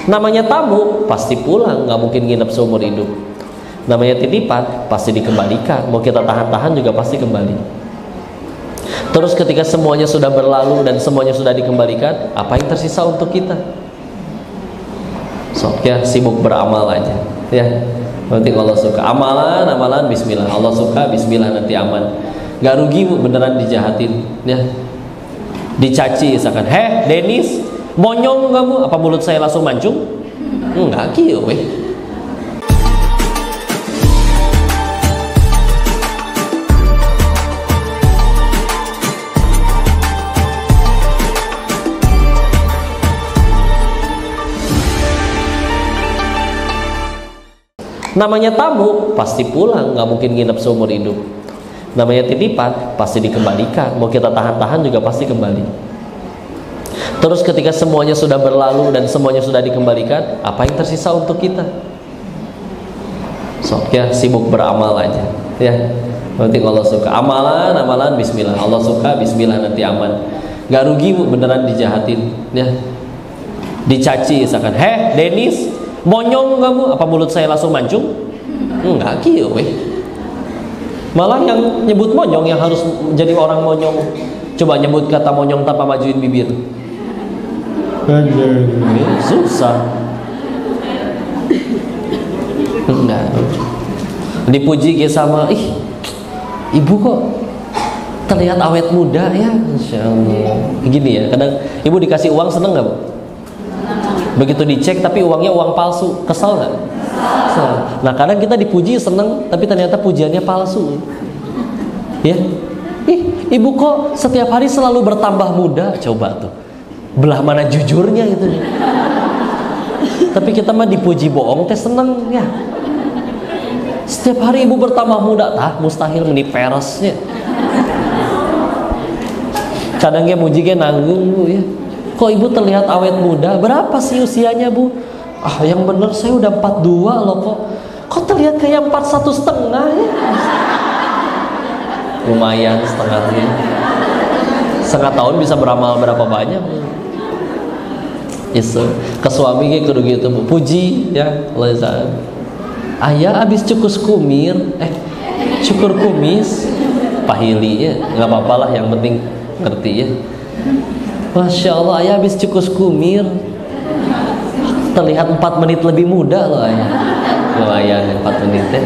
Namanya tamu pasti pulang, nggak mungkin nginep seumur hidup. Namanya titipan pasti dikembalikan, mau kita tahan-tahan juga pasti kembali. Terus ketika semuanya sudah berlalu dan semuanya sudah dikembalikan, apa yang tersisa untuk kita? So, ya sibuk beramal aja, ya. Nanti kalau suka amalan bismillah, Allah suka bismillah, nanti aman. Gak rugi beneran dijahatin, ya. Dicaci misalkan, Denis, monyong kamu, apa mulut saya langsung mancung? Enggak, kieu weh. Namanya tamu pasti pulang, nggak mungkin nginep seumur hidup. Namanya titipan pasti dikembalikan, mau kita tahan-tahan juga pasti kembali. Terus ketika semuanya sudah berlalu dan semuanya sudah dikembalikan, apa yang tersisa untuk kita? So, ya sibuk beramal aja, ya. Nanti kalau suka amalan bismillah, Allah suka bismillah, nanti aman. Gak rugi beneran dijahatin, ya. Dicaci misalkan, Denis, monyong kamu, apa mulut saya langsung mancung? Enggak, kieu weh. Malah yang nyebut monyong yang harus jadi orang monyong. Coba nyebut kata monyong tanpa majuin bibir. Susah. Enggak. Dipuji sama, ibu kok terlihat awet muda ya, Insya Allah. Gini ya, kadang ibu dikasih uang seneng nggak, Bu? Begitu dicek tapi uangnya uang palsu, kesal nggak? Kesal. Nah kadang kita dipuji seneng, tapi ternyata pujiannya palsu. Ya, ibu kok setiap hari selalu bertambah muda, coba tuh, belah mana jujurnya gitu. Tapi kita mah dipuji bohong teh seneng ya. Setiap hari ibu bertambah muda, mustahil meni peresnya. Kadang dia muji dia nanggung, Bu ya. Kok ibu terlihat awet muda? Berapa sih usianya, Bu? Yang bener saya udah 42 loh kok. Kok terlihat kayak 41,5 ya? Lumayan setengahnya. Setengah tahun bisa beramal berapa banyak? Yes, ke suami kayak kudu gitu, Bu. Puji ya, Allah. Ayah abis cukur kumis, pahili ya, nggak apa-apa lah, yang penting ngerti ya. Masya Allah, ayah habis cukur kumir, terlihat 4 menit lebih muda loh ayah. Lumayan 4 menit ya.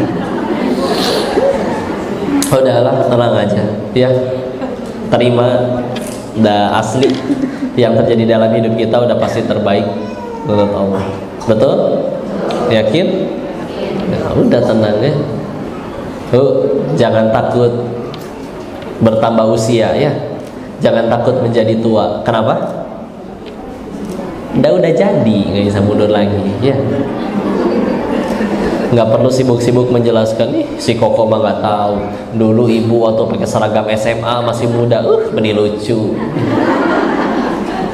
Udahlah, tenang aja ya. Terima, udah asli. Yang terjadi dalam hidup kita udah pasti terbaik menurut Allah. Betul? Yakin? Ya, udah tenang ya. Jangan takut bertambah usia ya. Jangan takut menjadi tua. Kenapa? Udah jadi, nggak bisa mundur lagi, ya. Nggak perlu sibuk-sibuk menjelaskan. Si Koko mah nggak tahu. Dulu ibu waktu pakai seragam SMA masih muda, benih lucu.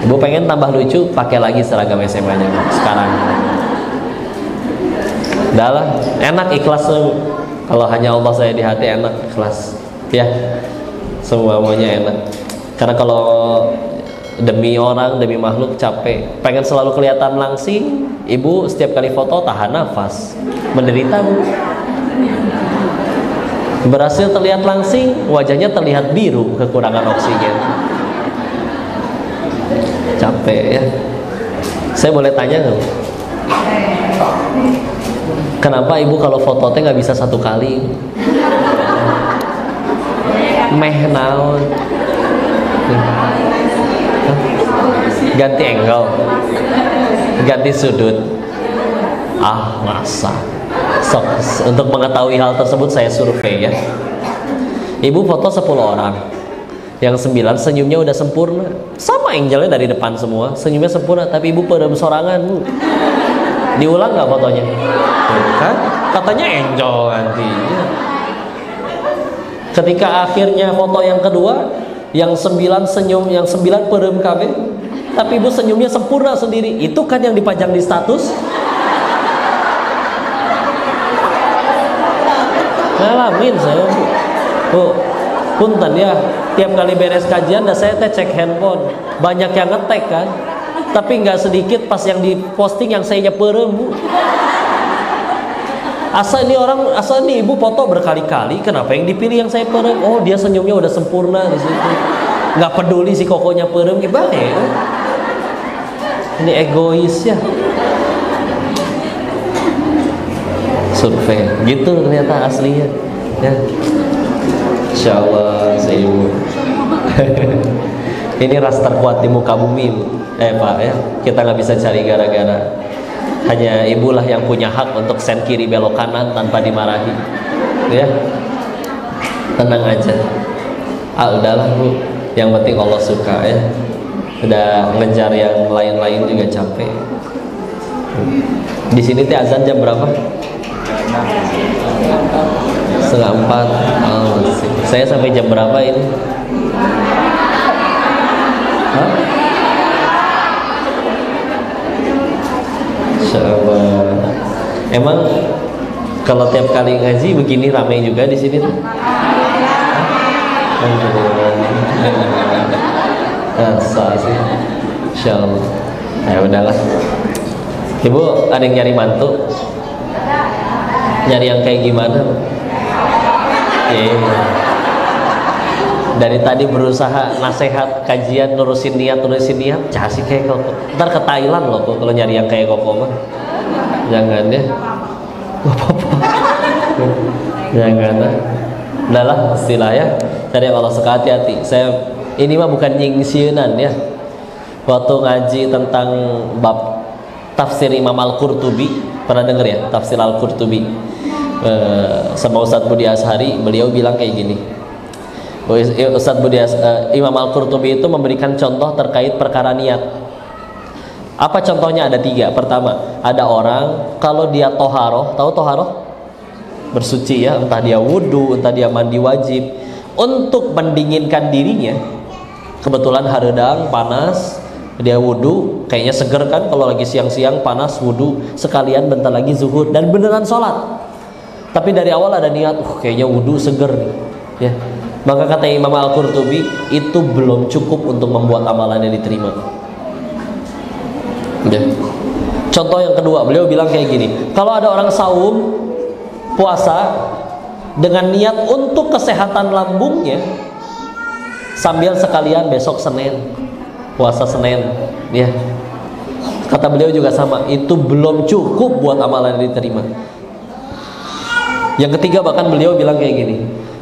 Ibu pengen tambah lucu, pakai lagi seragam SMA-nya sekarang. Udah lah, enak ikhlas. Kalau hanya Allah saya di hati, enak ikhlas, ya. Semuanya enak. Karena kalau demi orang, demi makhluk capek. Pengen selalu kelihatan langsing, ibu setiap kali foto tahan nafas, menderita, Bu. Berhasil terlihat langsing, wajahnya terlihat biru, kekurangan oksigen. Capek ya. Saya boleh tanya nggak? Kenapa ibu kalau foto teh nggak bisa 1 kali? Meh naon? Ganti angle, ganti sudut. Masa. Untuk mengetahui hal tersebut saya survei ya. Ibu foto 10 orang, yang 9 senyumnya udah sempurna, sama angelnya dari depan semua, senyumnya sempurna, tapi ibu pada sorangan, Bu. Diulang nggak fotonya? Kan? Katanya angel nanti. Ketika akhirnya foto yang kedua, yang 9 senyum, yang 9 perem KB, tapi ibu senyumnya sempurna sendiri. Itu kan yang dipajang di status. Ngalamin saya, Bu. Punten ya, tiap kali beres kajian saya cek handphone. Banyak yang ngetek kan. Tapi nggak sedikit pas yang diposting yang saya nyeperem, Bu. Asa ini ibu foto berkali-kali, kenapa yang dipilih yang saya perem? Oh, dia senyumnya udah sempurna di situ. Nggak peduli si kokonya perem, gimana ya? Ini egois ya. Survei, gitu ternyata aslinya. Ya. Insya Allah saya ibu. Ini ras terkuat di muka bumi, Pak ya. Kita nggak bisa cari gara-gara. Hanya ibulah yang punya hak untuk sen kiri belok kanan tanpa dimarahi, ya. Tenang aja. Udahlah Bu. Yang penting Allah suka ya. Udah ngejar yang lain-lain juga capek. Di sini teh azan jam berapa? 3:30. Oh, saya sampai jam berapa ini? Hah? Insyaallah. Emang kalau tiap kali ngaji begini ramai juga di sini tuh? Asa sih. Insyaallah. Ya udahlah. Ibu ada yang nyari mantu? Nyari yang kayak gimana? Dari tadi berusaha nasihat, kajian, nurusin niat, cah sih kayak koko. Ntar ke Thailand loh kalau nyari yang kayak koko mah. Jangan ya. Apa-apa. Jangan lah. Udahlah istilah ya. Cari Allah suka, hati-hati. Ini mah bukan nyingsiunan ya. Waktu ngaji tentang bab tafsir Imam Al-Qurtubi, pernah denger ya tafsir Al-Qurtubi sama Ustadz Budi Ashari, beliau bilang kayak gini. Ustadz Budi Imam Al-Qurtubi itu memberikan contoh terkait perkara niat. Apa contohnya? Ada 3. Pertama, ada orang kalau dia toharoh, tahu toharoh? Bersuci ya, entah dia wudhu, entah dia mandi wajib, untuk mendinginkan dirinya. Kebetulan hareudang panas, dia wudhu, kayaknya seger kan kalau lagi siang-siang panas wudhu, sekalian bentar lagi zuhur dan beneran sholat. Tapi dari awal ada niat, kayaknya wudhu seger nih, ya. Maka kata Imam Al-Qurtubi, itu belum cukup untuk membuat amalannya diterima. Ya. Contoh yang kedua, beliau bilang kayak gini, kalau ada orang saum, puasa dengan niat untuk kesehatan lambungnya, sambil sekalian besok Senin puasa Senin, ya. Kata beliau juga sama, itu belum cukup buat amalan diterima. Yang ketiga bahkan beliau bilang kayak gini,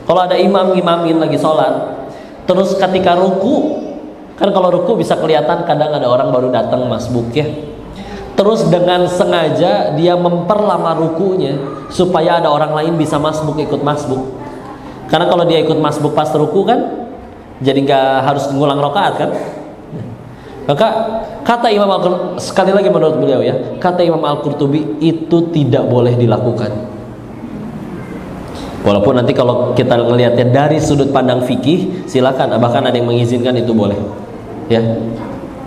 kalau ada imamin lagi sholat, terus ketika ruku, kan kalau ruku bisa kelihatan kadang ada orang baru datang masbuk ya. Terus dengan sengaja dia memperlama rukunya supaya ada orang lain bisa masbuk, ikut masbuk. Karena kalau dia ikut masbuk pas ruku kan, jadi gak harus ngulang rakaat kan. Maka kata Imam Al-Qurtubi, sekali lagi menurut beliau ya, kata Imam Al-Qurtubi, itu tidak boleh dilakukan. Walaupun nanti kalau kita ngelihatnya dari sudut pandang fikih, silakan, bahkan ada yang mengizinkan itu boleh, ya.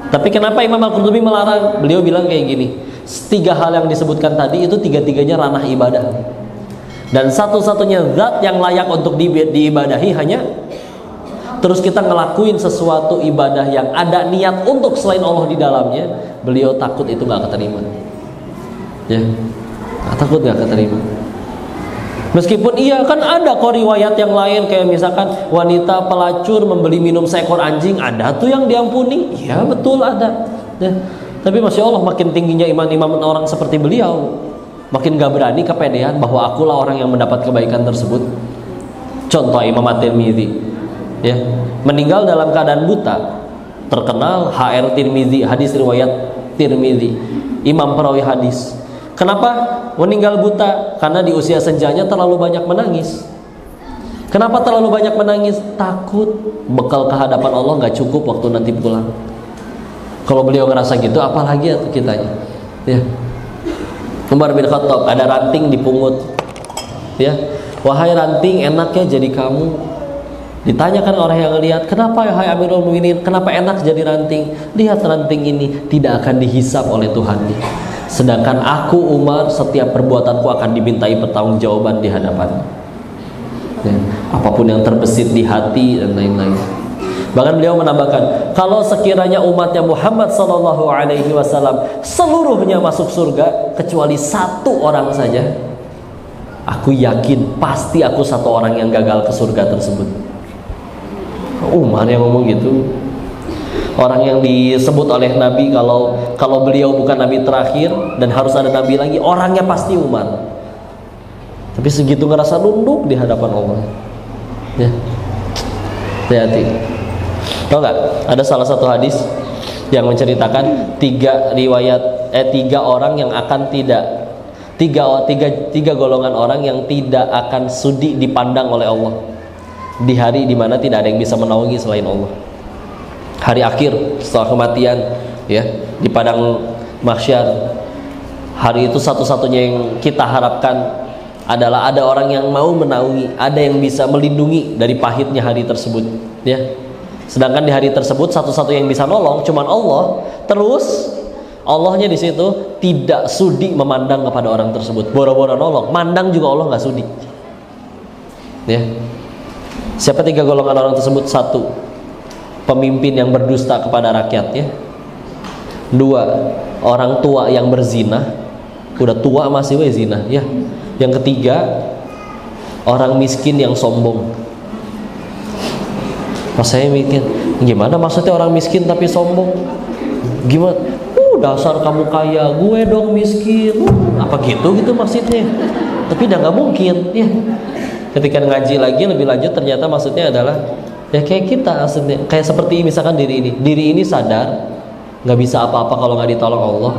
Tapi kenapa Imam Al-Qurtubi melarang? Beliau bilang kayak gini, 3 hal yang disebutkan tadi itu 3-tiganya ranah ibadah, dan satu-satunya zat yang layak untuk diibadahi hanya, terus kita ngelakuin sesuatu ibadah yang ada niat untuk selain Allah di dalamnya, beliau takut itu gak keterima, ya. Takut gak keterima. Meskipun iya kan ada kok riwayat yang lain, kayak misalkan wanita pelacur membeli minum seekor anjing, ada tuh yang diampuni. Iya betul ada ya. Tapi Masya Allah, makin tingginya iman-iman orang seperti beliau, makin gak berani kepedean bahwa akulah orang yang mendapat kebaikan tersebut. Contoh Imam At-Tirmidzi ya, meninggal dalam keadaan buta, terkenal HR Tirmidzi, hadis riwayat Tirmidzi, imam perawi hadis. Kenapa meninggal buta? Karena di usia senjanya terlalu banyak menangis. Kenapa terlalu banyak menangis? Takut bekal kehadapan Allah gak cukup waktu nanti pulang. Kalau beliau ngerasa gitu, apalagi atau kitanya, ya. Umar bin Khattab, ada ranting dipungut, ya. Wahai ranting, enaknya jadi kamu. Ditanyakan orang yang lihat, kenapa ya hai Amirul Mukminin, kenapa enak jadi ranting? Lihat ranting ini tidak akan dihisap oleh Tuhannya. Sedangkan aku Umar, setiap perbuatanku akan dimintai pertanggungjawaban di hadapan ya, apapun yang terbesit di hati dan lain-lain. Bahkan beliau menambahkan, kalau sekiranya umatnya Muhammad sallallahu alaihi wasallam seluruhnya masuk surga kecuali satu orang saja, aku yakin pasti aku satu orang yang gagal ke surga tersebut. Umar yang ngomong gitu. Orang yang disebut oleh Nabi kalau beliau bukan Nabi terakhir dan harus ada Nabi lagi, orangnya pasti Umar. Tapi segitu ngerasa nunduk di hadapan Allah. Ya, hati-hati. Tahu nggak? Ada salah satu hadis yang menceritakan tiga orang yang akan tiga golongan orang yang tidak akan sudi dipandang oleh Allah di hari dimana tidak ada yang bisa menaungi selain Allah. Hari akhir setelah kematian, ya, di padang mahsyar. Hari itu satu-satunya yang kita harapkan adalah ada orang yang mau menaungi, ada yang bisa melindungi dari pahitnya hari tersebut, ya. Sedangkan di hari tersebut satu-satu yang bisa nolong cuman Allah. Terus Allahnya di situ tidak sudi memandang kepada orang tersebut. Boro-boro nolong, mandang juga Allah nggak sudi. Ya. Siapa tiga golongan orang tersebut? Satu, pemimpin yang berdusta kepada rakyatnya. Dua, orang tua yang berzina. Udah tua masih zina, ya. Yang ketiga, orang miskin yang sombong. Pas saya mikir, gimana maksudnya orang miskin tapi sombong? Gimana? Dasar kamu kaya, gue dong miskin. Apa gitu maksudnya? Tapi udah nggak mungkin, ya. Ketika ngaji lagi lebih lanjut, ternyata maksudnya adalah ya kayak kita aslinya, kayak seperti misalkan diri ini sadar nggak bisa apa-apa kalau nggak ditolong Allah.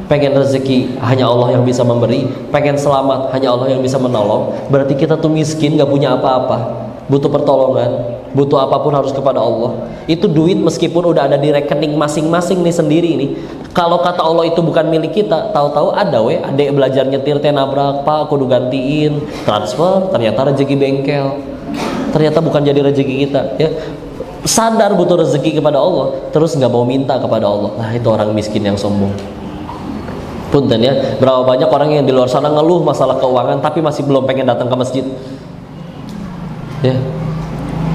Pengen rezeki hanya Allah yang bisa memberi, pengen selamat hanya Allah yang bisa menolong. Berarti kita tuh miskin, gak punya apa-apa, butuh pertolongan, butuh apapun harus kepada Allah. Itu duit meskipun udah ada di rekening masing-masing nih sendiri nih, kalau kata Allah itu bukan milik kita, tahu-tahu ada adek belajar nyetir teh nabrak, pak kudu gantiin, transfer, ternyata rezeki bengkel, ternyata bukan jadi rezeki kita, ya. Sadar butuh rezeki kepada Allah, terus nggak mau minta kepada Allah. Nah, itu orang miskin yang sombong. Punten ya, berapa banyak orang yang di luar sana ngeluh masalah keuangan tapi masih belum pengen datang ke masjid. Ya.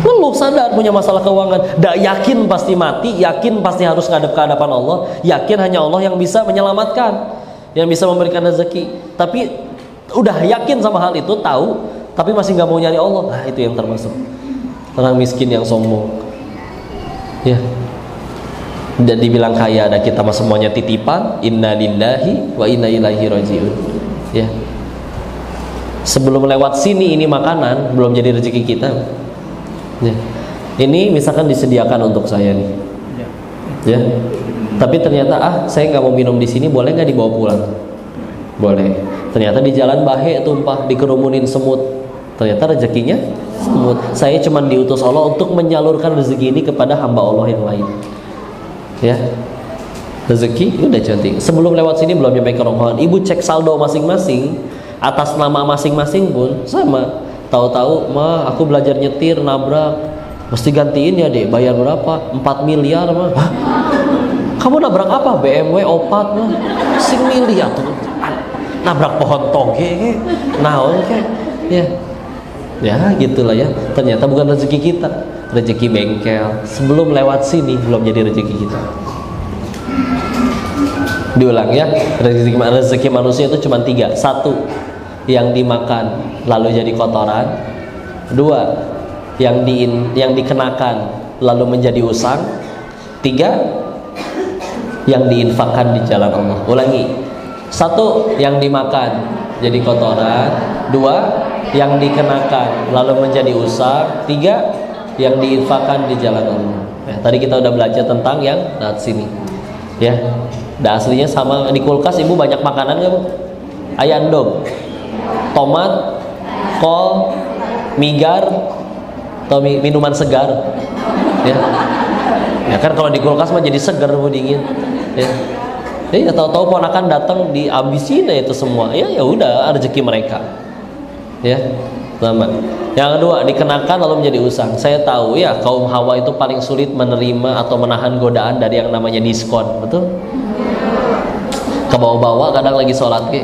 Ngeluh, sadar punya masalah keuangan, yakin pasti mati, yakin pasti harus ngadep ke hadapan Allah, yakin hanya Allah yang bisa menyelamatkan, yang bisa memberikan rezeki. Tapi udah yakin sama hal itu, tahu, tapi masih nggak mau nyari Allah. Nah, itu yang termasuk orang miskin yang sombong. Ya. Dan dibilang kaya, ada kita mah semuanya titipan, inna lillahi wa inna ilaihi rajiun, ya. Sebelum lewat sini ini makanan belum jadi rezeki kita, ya. Ini misalkan disediakan untuk saya nih, ya. Tapi ternyata saya nggak mau minum di sini, boleh nggak dibawa pulang? Boleh. Ternyata di jalan bahe tumpah, dikerumunin semut, ternyata rezekinya semut. Saya cuma diutus Allah untuk menyalurkan rezeki ini kepada hamba Allah yang lain. Ya, rezeki udah cantik. Sebelum lewat sini belum nyampe ke rombongan, ibu cek saldo masing-masing, atas nama masing-masing pun sama. Tahu-tahu mah aku belajar nyetir nabrak, mesti gantiin ya dek, bayar berapa? 4 miliar mah. Hah? Kamu nabrak apa? BMW opat mah, sing miliar tuh. Nabrak pohon toge, naon ke? Ya gitulah ya. Ternyata bukan rezeki kita, rezeki bengkel. Sebelum lewat sini belum jadi rezeki kita. Diulang ya, rezeki manusia itu cuma 3. 1, yang dimakan lalu jadi kotoran. 2, yang dikenakan lalu menjadi usang. 3, yang diinfakkan di jalan Allah. Ulangi. 1, yang dimakan jadi kotoran. 2, yang dikenakan lalu menjadi usang. 3, yang diinfakkan di jalan Allah. Ya, tadi kita udah belajar tentang yang sini. Ya, aslinya sama. Di kulkas ibu banyak makanan nggak bu? Ayandong, tomat, kol, migar, atau minuman segar. Ya kan kalau di kulkas mah jadi segar bu, dingin. Ya, tahu-tahu ponakan datang dihabisin itu semua. Ya udah rezeki mereka. Ya, sama. Yang kedua, dikenakan lalu menjadi usang. Saya tahu ya, kaum Hawa itu paling sulit menerima atau menahan godaan dari yang namanya diskon, betul? Kebawa-bawa kadang lagi sholat ke.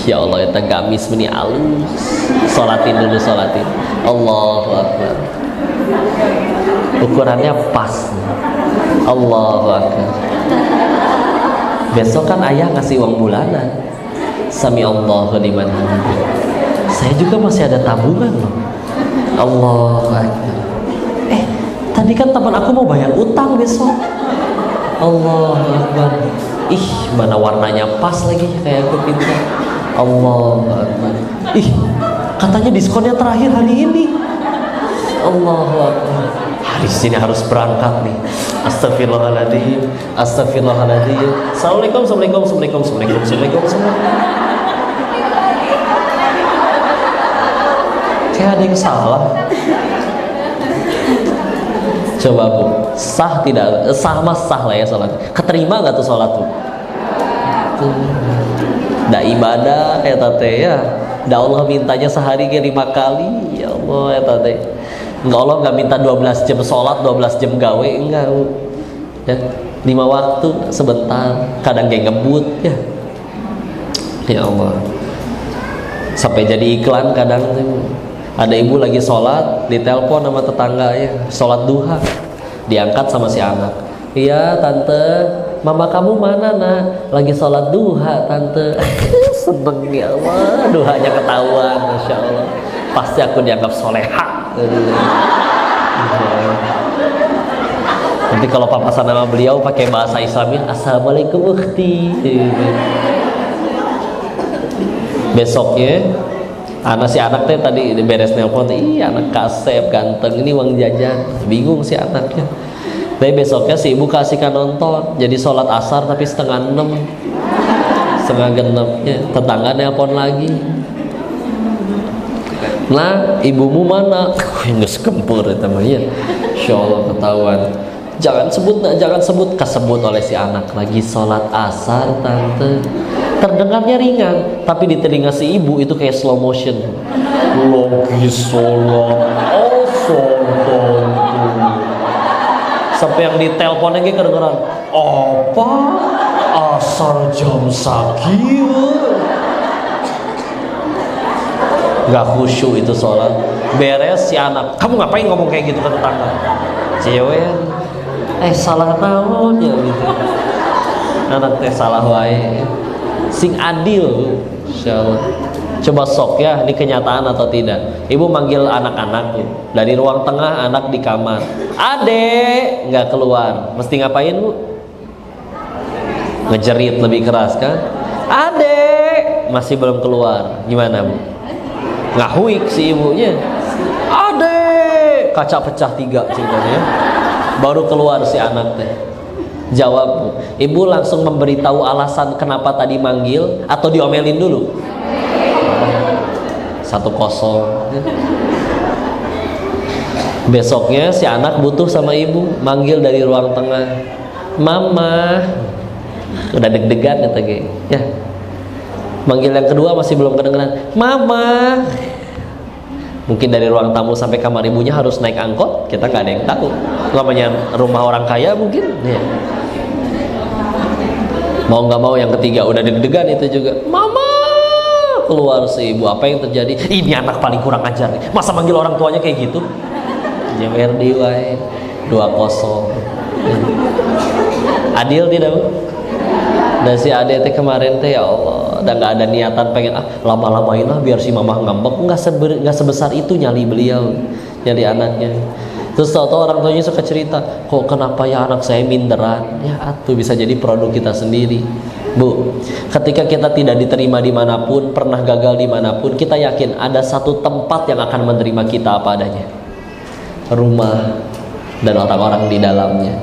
Ya Allah, eta gamis meni alus. Sholatin dulu, sholatin. Allahu Akbar. ukurannya pas. Allahu Akbar. Besok kan ayah ngasih uang bulanan. Sami Allahu liman hamidah. Saya juga masih ada tabungan loh. Allahu Akbar. Tadi kan teman aku mau bayar utang besok. Allahu Akbar. Ih, mana warnanya pas lagi kayak aku pintar. Allahu Akbar. Ih, katanya diskonnya terakhir hari ini. Allahu Akbar. Hari ini harus berangkat nih. Astagfirullahaladzim. Astagfirullahaladzim. Assalamualaikum, assalamualaikum, assalamualaikum, assalamualaikum, assalamualaikum. Kayak ada yang salah. Coba Bu, sah tidak? Sah mas sah lah ya sholat. Keterima nggak tuh sholat tuh? Dah ibadah ya tate ya. Dah Allah mintanya sehari ke 5 kali. Ya Allah ya tate. Enggak, Allah nggak minta 12 jam sholat, 12 jam gawe, enggak Bu. Ya, 5 waktu sebentar. Kadang kayak ngebut ya. Ya Allah. Sampai jadi iklan kadang tuh. Ada ibu lagi sholat, ditelepon sama tetangga ya, sholat duha, diangkat sama si anak. Iya tante, mama kamu mana nak? Lagi sholat duha tante. Seneng ya Allah, duhanya ketahuan, masya Allah. Pasti aku dianggap soleha. Nanti kalau papasan nama beliau pakai bahasa Islamin, assalamualaikum ukhti. Besoknya si anak teh tadi beres nelpon, iya anak kasep ganteng ini uang jajan, bingung si anaknya. Tapi besoknya si ibu kasihkan nonton, jadi sholat asar tapi 5:30, 5:30 ya, tetangga nelpon lagi. Nah ibumu mana? Nggak sekempur ya temannya. Insya Allah ketahuan. Jangan sebut nak, jangan sebut. Kesebut oleh si anak, lagi sholat asar tante. Terdengarnya ringan, tapi di telinga si ibu itu kayak slow motion. Lagi sholat asar tante. Sampai yang diteleponnya kayak kedengeran, apa? Asar jam sakit. Gak khusyuk itu sholat. Beres si anak, kamu ngapain ngomong kayak gitu ke tetangga? Cewek, salah naon ya gitu. Anak teh salah wae. Sing adil, insyaallah. Coba sok ya, ini kenyataan atau tidak. Ibu manggil anak-anak dari ruang tengah, anak di kamar. Adek, nggak keluar. Mesti ngapain Bu? Ngejerit lebih keras kan? Adek, masih belum keluar. Gimana Bu? Ngahuik si ibunya. Adek, kaca pecah 3 ceritanya. Baru keluar si anak teh. Jawab, ibu langsung memberitahu alasan kenapa tadi manggil atau diomelin dulu? 1-0. Besoknya si anak butuh sama ibu, manggil dari ruang tengah, mama. Udah deg-degan kata gue. Ya. Manggil yang kedua masih belum kedengeran, mama. Mungkin dari ruang tamu sampai kamar ibunya harus naik angkot, kita nggak ada yang tahu. Namanya rumah orang kaya mungkin. Ya. Mau nggak mau yang ketiga udah deg-degan itu juga. Mama, keluar si ibu. Apa yang terjadi? Ini anak paling kurang ajar nih. Masa manggil orang tuanya kayak gitu? Jewer diwai 2-0. Adil tidak Bu? Dan si ade teh kemarin teh ya Allah, udah nggak ada niatan pengen lama-lamain lah biar si mamah ngambek. Nggak sebesar itu nyali beliau, nyali anaknya. Terus tahu-tahu orang tuanya suka cerita, kok kenapa ya anak saya minderan? Ya atuh bisa jadi produk kita sendiri. Bu, ketika kita tidak diterima dimanapun, pernah gagal dimanapun, kita yakin ada satu tempat yang akan menerima kita apa adanya. Rumah dan orang-orang di dalamnya.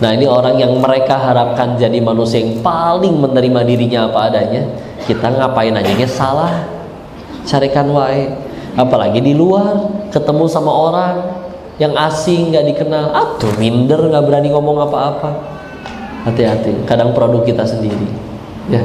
Nah ini orang yang mereka harapkan jadi manusia yang paling menerima dirinya apa adanya. Kita ngapain aja salah, carikan wae. Apalagi di luar, ketemu sama orang yang asing, gak dikenal, atuh minder, gak berani ngomong apa-apa. Hati-hati, kadang produk kita sendiri ya.